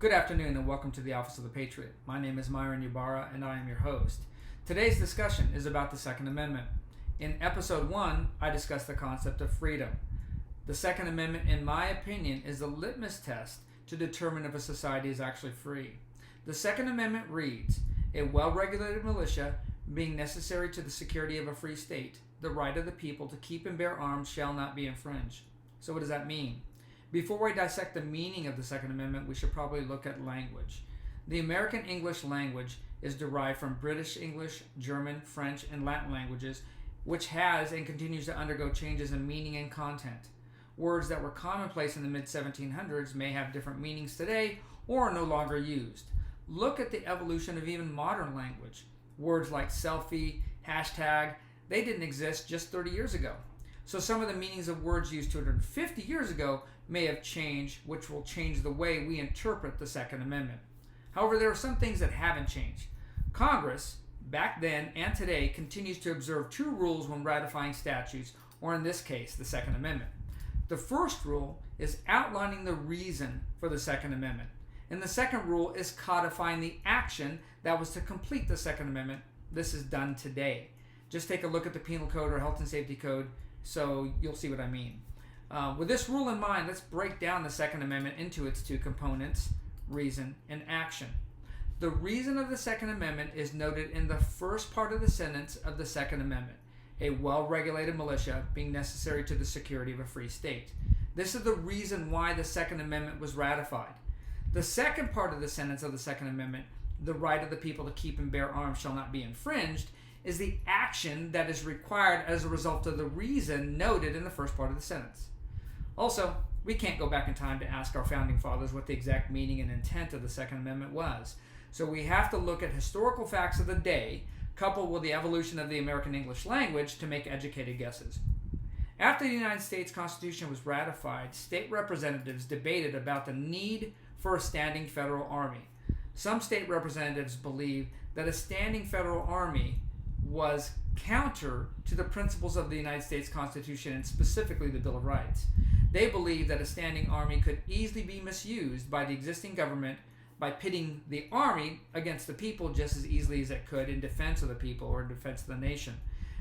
Good afternoon and welcome to the Office of the Patriot. My name is Myron Ybarra and I am your host. Today's discussion is about the Second Amendment. In episode 1, I discussed the concept of freedom. The Second Amendment, in my opinion, is the litmus test to determine if a society is actually free. The Second Amendment reads, "A well-regulated militia being necessary to the security of a free state, the right of the people to keep and bear arms shall not be infringed." So what does that mean? Before we dissect the meaning of the Second Amendment, we should probably look at language. The American English language is derived from British English, German, French, and Latin languages, which has and continues to undergo changes in meaning and content. Words that were commonplace in the mid-1700s may have different meanings today or are no longer used. Look at the evolution of even modern language. Words like selfie, hashtag, they didn't exist just 30 years ago. So some of the meanings of words used 250 years ago may have changed, which will change the way we interpret the Second Amendment. However, there are some things that haven't changed. Congress, back then and today, continues to observe two rules when ratifying statutes, or in this case, the Second Amendment. The first rule is outlining the reason for the Second Amendment, and the second rule is codifying the action that was to complete the Second Amendment. This is done today. Just take a look at the Penal Code or Health and Safety Code so you'll see what I mean. With this rule in mind, let's break down the Second Amendment into its two components, reason and action. The reason of the Second Amendment is noted in the first part of the sentence of the Second Amendment, a well-regulated militia being necessary to the security of a free state. This is the reason why the Second Amendment was ratified. The second part of the sentence of the Second Amendment, the right of the people to keep and bear arms shall not be infringed, is the action that is required as a result of the reason noted in the first part of the sentence. Also, we can't go back in time to ask our founding fathers what the exact meaning and intent of the Second Amendment was. So we have to look at historical facts of the day, coupled with the evolution of the American English language to make educated guesses. After the United States Constitution was ratified, state representatives debated about the need for a standing federal army. Some state representatives believed that a standing federal army was counter to the principles of the United States Constitution and specifically the Bill of Rights. They believed that a standing army could easily be misused by the existing government by pitting the army against the people just as easily as it could in defense of the people or in defense of the nation.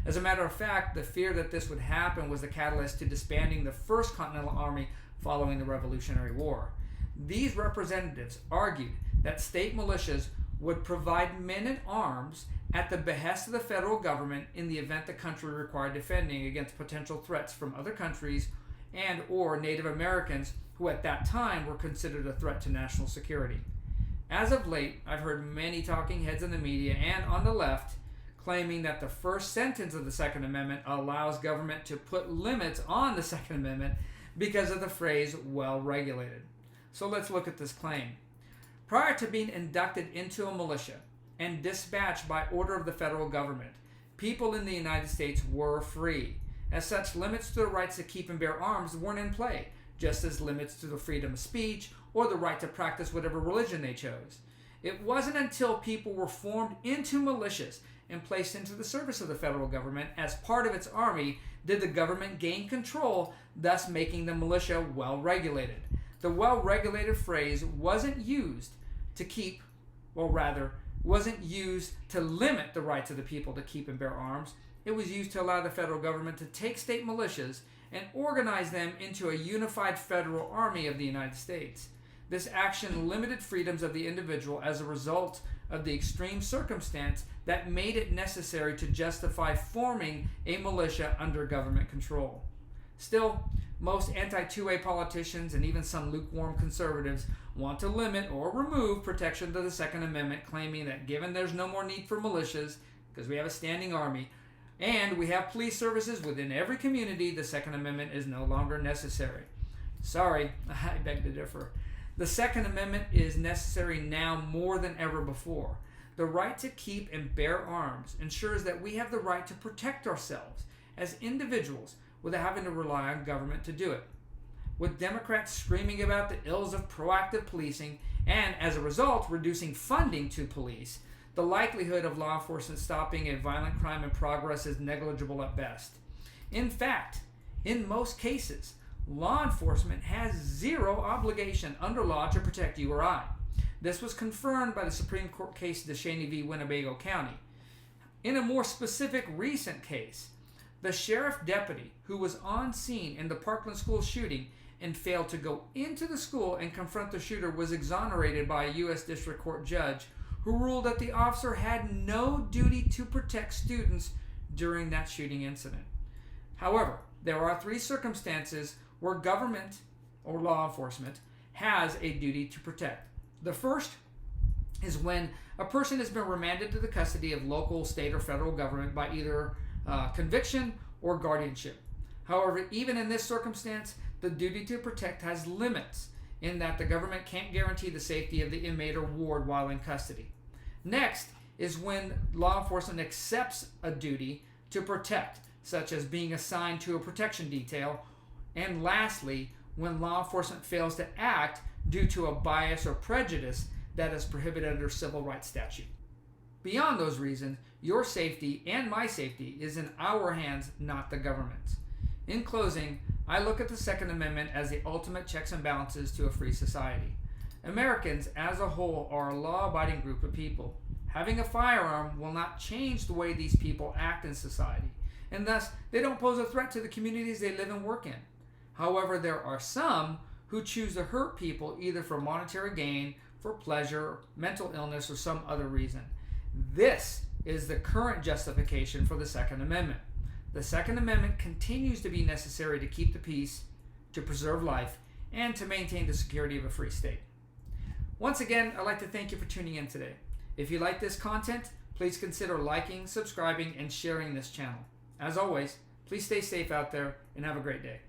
As a matter of fact, the fear that this would happen was the catalyst to disbanding the First Continental Army following the Revolutionary War. These representatives argued that state militias would provide men at arms at the behest of the federal government in the event the country required defending against potential threats from other countries and or Native Americans who at that time were considered a threat to national security. As of late, I've heard many talking heads in the media and on the left claiming that the first sentence of the Second Amendment allows government to put limits on the Second Amendment because of the phrase well-regulated. So let's look at this claim. Prior to being inducted into a militia and dispatched by order of the federal government, people in the United States were free. As such, limits to the rights to keep and bear arms weren't in play, just as limits to the freedom of speech or the right to practice whatever religion they chose. It wasn't until people were formed into militias and placed into the service of the federal government as part of its army did the government gain control, thus making the militia well-regulated. The well-regulated phrase wasn't used to limit the rights of the people to keep and bear arms. It was used to allow the federal government to take state militias and organize them into a unified federal army of the United States. This action limited freedoms of the individual as a result of the extreme circumstance that made it necessary to justify forming a militia under government control. Still, most anti-2A politicians and even some lukewarm conservatives want to limit or remove protection to the Second Amendment, claiming that given there's no more need for militias, because we have a standing army, and we have police services within every community, the Second Amendment is no longer necessary. Sorry, I beg to differ. The Second Amendment is necessary now more than ever before. The right to keep and bear arms ensures that we have the right to protect ourselves as individuals without having to rely on government to do it. With Democrats screaming about the ills of proactive policing and, as a result, reducing funding to police, the likelihood of law enforcement stopping a violent crime in progress is negligible at best. In fact, in most cases, law enforcement has zero obligation under law to protect you or I. This was confirmed by the Supreme Court case DeShaney v. Winnebago County. In a more specific recent case, the sheriff deputy who was on scene in the Parkland school shooting and failed to go into the school and confront the shooter was exonerated by a U.S. District Court judge who ruled that the officer had no duty to protect students during that shooting incident. However, there are 3 circumstances where government or law enforcement has a duty to protect. The first is when a person has been remanded to the custody of local, state, or federal government by either conviction or guardianship. However, even in this circumstance, the duty to protect has limits in that the government can't guarantee the safety of the inmate or ward while in custody. Next is when law enforcement accepts a duty to protect, such as being assigned to a protection detail. And lastly, when law enforcement fails to act due to a bias or prejudice that is prohibited under civil rights statute. Beyond those reasons, your safety and my safety is in our hands, not the government's. In closing, I look at the Second Amendment as the ultimate checks and balances to a free society. Americans as a whole are a law-abiding group of people. Having a firearm will not change the way these people act in society, and thus they don't pose a threat to the communities they live and work in. However, there are some who choose to hurt people either for monetary gain, for pleasure, mental illness, or some other reason. This is the current justification for the Second Amendment. The Second Amendment continues to be necessary to keep the peace, to preserve life, and to maintain the security of a free state. Once again, I'd like to thank you for tuning in today. If you like this content, please consider liking, subscribing, and sharing this channel. As always, please stay safe out there and have a great day.